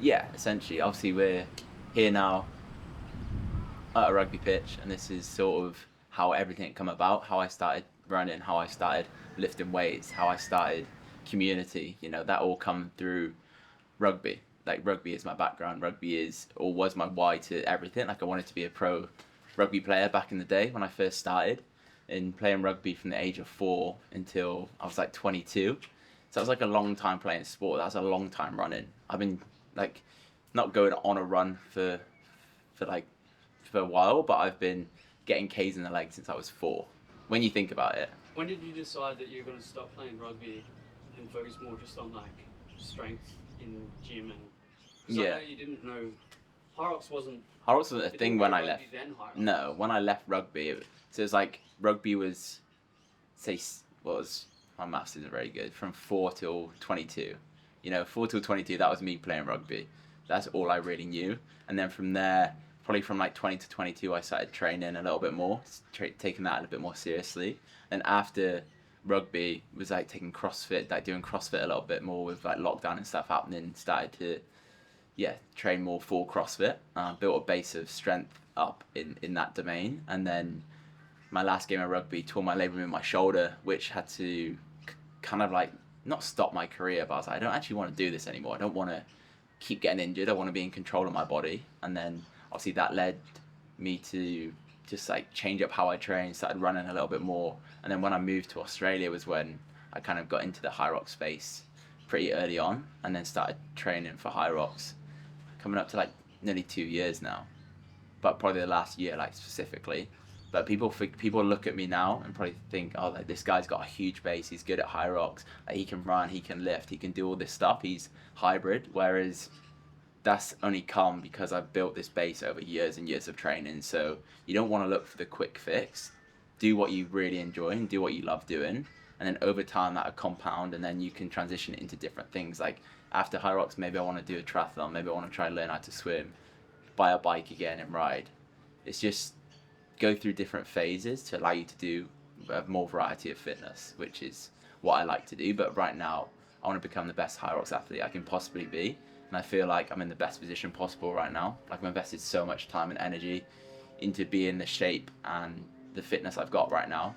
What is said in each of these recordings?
Yeah, essentially. Obviously, we're here now at a rugby pitch, and this is sort of how everything come about, how I started running, how I started lifting weights, how I started community. You know, that all come through rugby. Like, rugby is my background. Rugby is, or was, my why to everything. Like, I wanted to be a pro rugby player back in the day when I first started, in playing rugby from the age of 4 until I was like 22. So that was like a long time playing sport. That was a long time running. I've been like not going on a run for a while, but I've been getting K's in the leg since I was 4. When you think about it. When did you decide that you're going to stop playing rugby and focus more just on like strength in gym and? Yeah. I know you didn't know HYROX wasn't. HYROX wasn't a thing when I left. Then HYROX. No, when I left rugby, so it was like rugby was, my maths isn't very good, from 4 till 22. You know, 4 till 22, that was me playing rugby. That's all I really knew. And then from there, probably from like 20 to 22, I started training a little bit more, taking that a little bit more seriously. And after rugby, was like taking CrossFit, like doing CrossFit a little bit more with like lockdown and stuff happening, started to, train more for CrossFit. Built a base of strength up in that domain. And then my last game of rugby, tore my labrum in my shoulder, which had to kind of like, not stop my career, but I was like, I don't actually want to do this anymore. I don't want to keep getting injured. I want to be in control of my body. And then obviously that led me to just like change up how I train, started running a little bit more. And then when I moved to Australia was when I kind of got into the HYROX space pretty early on, and then started training for HYROX, coming up to like nearly 2 years now, but probably the last year, like specifically. But people look at me now and probably think, oh, like, this guy's got a huge base, he's good at HYROX, like, he can run, he can lift, he can do all this stuff, he's hybrid. Whereas that's only come because I've built this base over years and years of training. So you don't want to look for the quick fix. Do what you really enjoy and do what you love doing. And then over time that'll compound, and then you can transition it into different things. Like after HYROX, maybe I want to do a triathlon, maybe I want to try and learn how to swim, buy a bike again and ride. It's just go through different phases to allow you to do a more variety of fitness, which is what I like to do. But right now, I want to become the best HYROX athlete I can possibly be. And I feel like I'm in the best position possible right now. Like, I've invested so much time and energy into being the shape and the fitness I've got right now.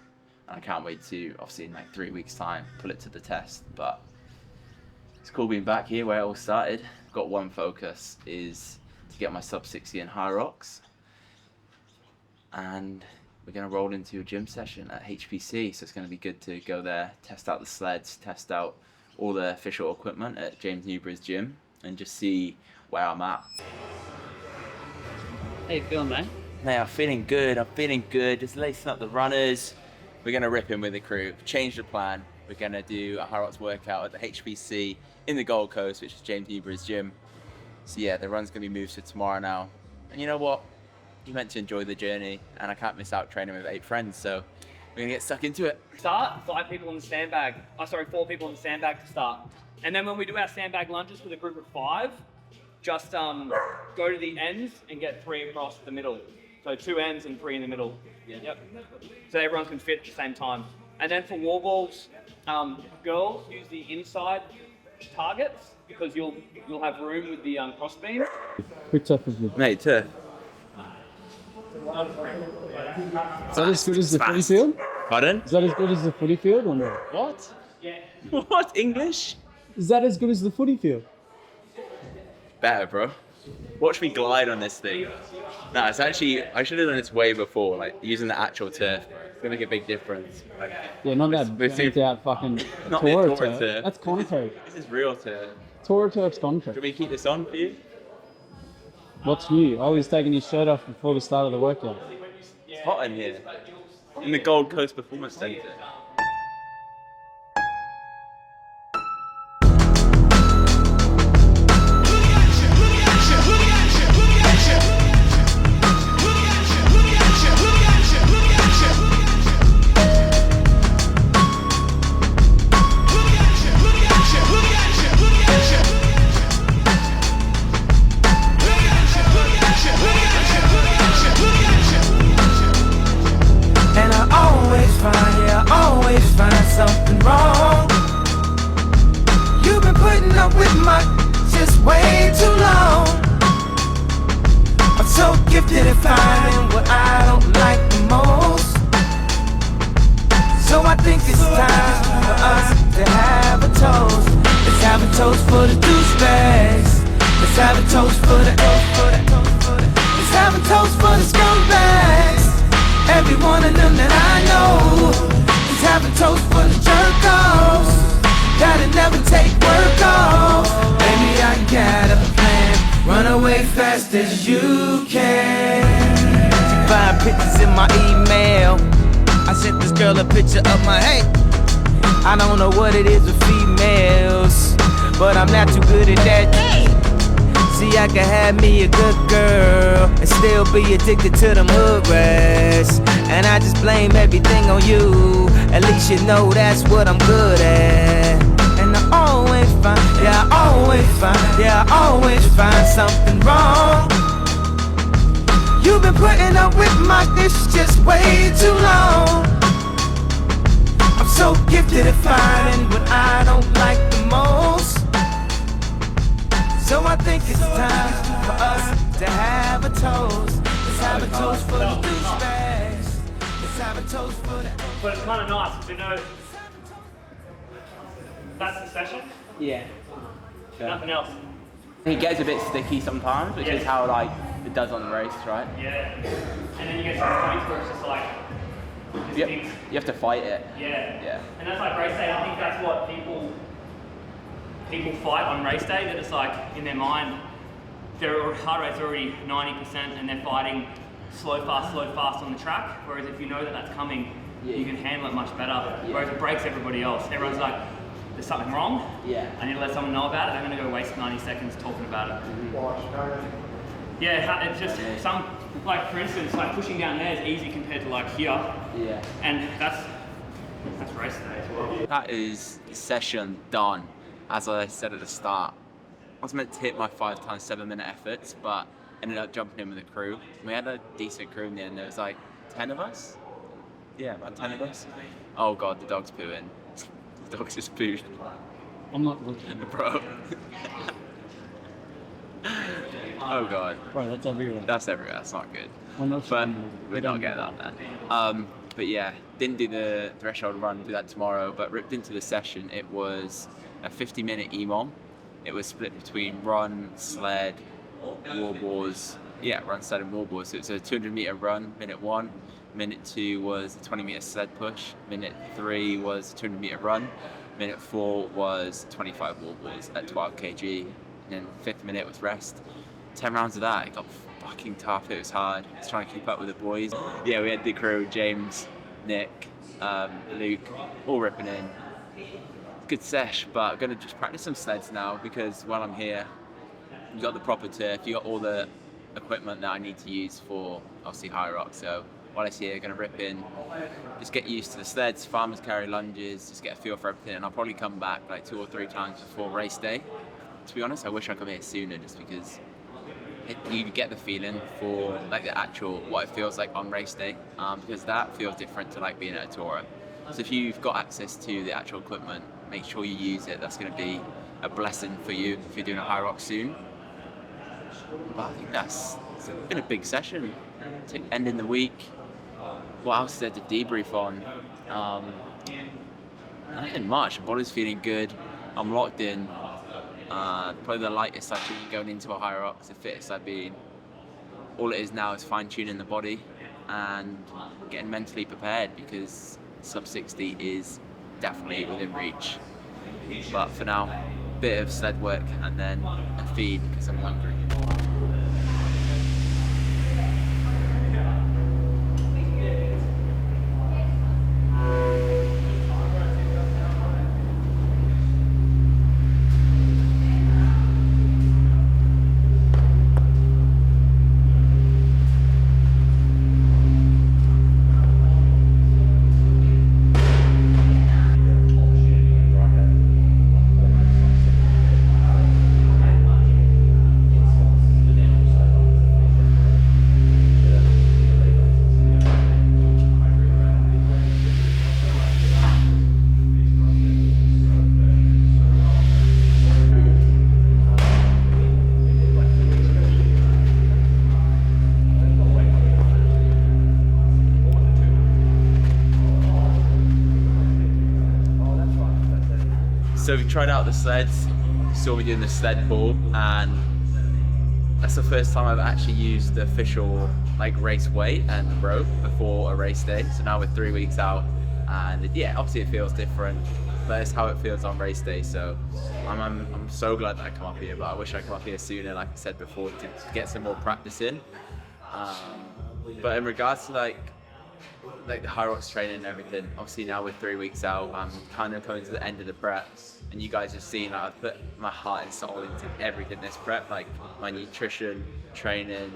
And I can't wait to, obviously in like 3 weeks time, put it to the test. But it's cool being back here where it all started. I've got one focus, is to get my sub 60 in HYROX. And we're going to roll into a gym session at HPC, so it's going to be good to go there, test out the sleds, test out all the official equipment at James Newbury's gym, and just see where I'm at. How you feeling, mate? Mate, I'm feeling good, just lacing up the runners. We're going to rip in with the crew, change the plan. We're going to do a HYROX workout at the HPC in the Gold Coast, which is James Newbury's gym. So yeah, the run's going to be moved to tomorrow now. And you know what? You're meant to enjoy the journey, and I can't miss out training with 8 friends, so we're gonna get stuck into it. Start, 5 people in the sandbag. 4 people in the sandbag to start. And then when we do our sandbag lunges with a group of 5, just go to the ends and get 3 across the middle. So 2 ends and 3 in the middle. Yep. So everyone can fit at the same time. And then for wall balls, girls use the inside targets because you'll have room with the cross beam. Which type of lift? Mate, turf. Is that as good as the footy field? Pardon? Is that as good as the footy field or not? What? Yeah. What? English? Is that as good as the footy field? Better, bro. Watch me glide on this thing. No, it's actually, I should have done this way before, like using the actual turf. It's gonna make a big difference. Like, Yeah, not that bent out fucking Not Toro the Toro turf. turf. That's concrete. This is real turf. Toro turf's concrete. Should we keep this on for you? What's new? Oh, he's taking his shirt off before the start of the workout. It's hot in here. In the Gold Coast Performance Centre. Something wrong. You've been putting up with my just way too long. gifted at finding what I don't like the most. So I think it's time for us to have a toast. Let's have a toast for the douchebags. Let's have a toast for the. Let's have a toast for the scumbags. Every one of them that I know. Let's have a toast for the jerk-offs. Gotta never take work off. Baby, I got a plan. Run away fast as you can. Find pictures in my email. I sent this girl a picture of my hey. I don't know what it is with females, but I'm not too good at that. See, I can have me a good girl and still be addicted to them hood rats. And I just blame everything on you. At least you know that's what I'm good at. And I always find, yeah, I always find something wrong. You've been putting up with my dish just way too long. I'm so gifted at finding what I don't like the most. So I think it's time for us to have a toast. Let's have a toast for the douchebags. Let's have a toast for the. But it's kind of nice, you know. That's the session. Yeah. Nothing else. It gets a bit sticky sometimes, which is how like it does on the race, right? Yeah. And then you get some points where it's just like. You have to fight it. Yeah. Yeah. And that's like race day. I think that's what people fight on race day. That it's like in their mind, their heart rate's already 90%, and they're fighting slow, fast on the track. Whereas if you know that that's coming, you can handle it much better. Whereas it breaks everybody else. Everyone's like, there's something wrong. Yeah. I need to let someone know about it. I'm going to go waste 90 seconds talking about it. Yeah, it's just some, like for instance, like pushing down there is easy compared to like here. Yeah. And that's race day as well. That is session done. As I said at the start, I was meant to hit my 5 times 7 minute efforts, but ended up jumping in with the crew. We had a decent crew in the end. There was like 10 of us. Yeah, about 10 of us. Oh god, the dog's pooing. The dog's just pooed. I'm not looking. Bro. Oh god. Bro, that's everywhere. That's everywhere. That's not good. I'm not But sure. we're not getting that then. But yeah, didn't do the threshold run, do that tomorrow, but ripped into the session. It was a 50-minute EMOM. It was split between run, sled, wall balls. Yeah, run, sled and wall balls. So it's a 200-meter run, minute 1. Minute 2 was a 20-meter sled push. Minute 3 was a 200-meter run. Minute 4 was 25 wall balls at 12 kg. And then 5th minute was rest. 10 rounds of that, it got fucking tough, it was hard. I was trying to keep up with the boys. Yeah, we had the crew, James, Nick, Luke, all ripping in. Good sesh, but I'm gonna just practice some sleds now because while I'm here, you got the proper turf, you got all the equipment that I need to use for obviously HYROX. So while I'm here, gonna rip in, just get used to the sleds, farmers carry lunges, just get a feel for everything, and I'll probably come back like 2 or 3 times before race day. To be honest, I wish I could be here sooner just because you get the feeling for like the actual what it feels like on race day, because that feels different to like being at a tour. So if you've got access to the actual equipment, make sure you use it. That's going to be a blessing for you if you're doing a HYROX soon. But I think it's been a big session to end in the week. What else is there to debrief on? Nothing much. My body's feeling good. I'm locked in. Probably the lightest I've been going into a HYROX, the fittest I've been. All it is now is fine-tuning the body and getting mentally prepared because sub 60 is definitely within reach. But for now, bit of sled work and then a feed because I'm hungry. So we tried out the sleds. You saw me doing the sled pull, and that's the first time I've actually used the official like race weight and rope before a race day. So now we're 3 weeks out, and yeah, obviously it feels different, but it's how it feels on race day. So I'm so glad that I come up here, but I wish I come up here sooner, like I said before, to get some more practice in. But in regards to like the HYROX training and everything, obviously now we're 3 weeks out, I'm kind of coming to the end of the prep, and you guys have seen like, I've put my heart and soul into everything this prep, like my nutrition, training,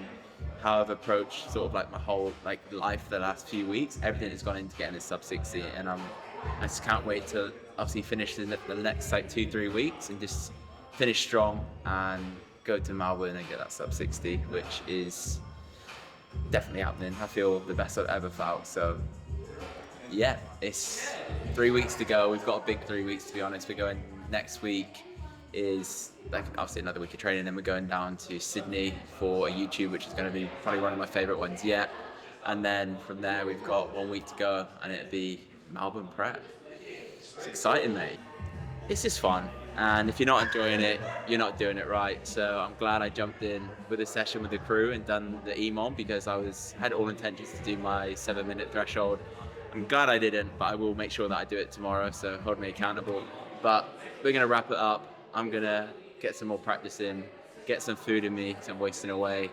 how I've approached sort of like my whole like life the last few weeks. Everything has gone into getting a sub 60, and I just can't wait to obviously finish in the next like 2-3 weeks and just finish strong and go to Melbourne and get that sub 60, which is definitely happening. I feel the best I've ever felt. So yeah, it's 3 weeks to go. We've got a big 3 weeks, to be honest. We're going next week is like obviously another week of training, then we're going down to Sydney for a YouTube, which is going to be probably one of my favorite ones yet. And then from there we've got 1 week to go, and it'll be Melbourne prep. It's exciting, mate. It's just fun, and if you're not enjoying it, you're not doing it right. So I'm glad I jumped in with a session with the crew and done the EMOM, because I had all intentions to do my 7-minute threshold. I'm glad I didn't, but I will make sure that I do it tomorrow, so hold me accountable. But we're going to wrap it up. I'm going to get some more practice in, get some food in me, because I'm wasting away,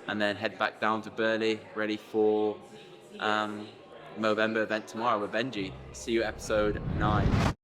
and then head back down to Burleigh, ready for Movember event tomorrow with Benji. See you episode 9.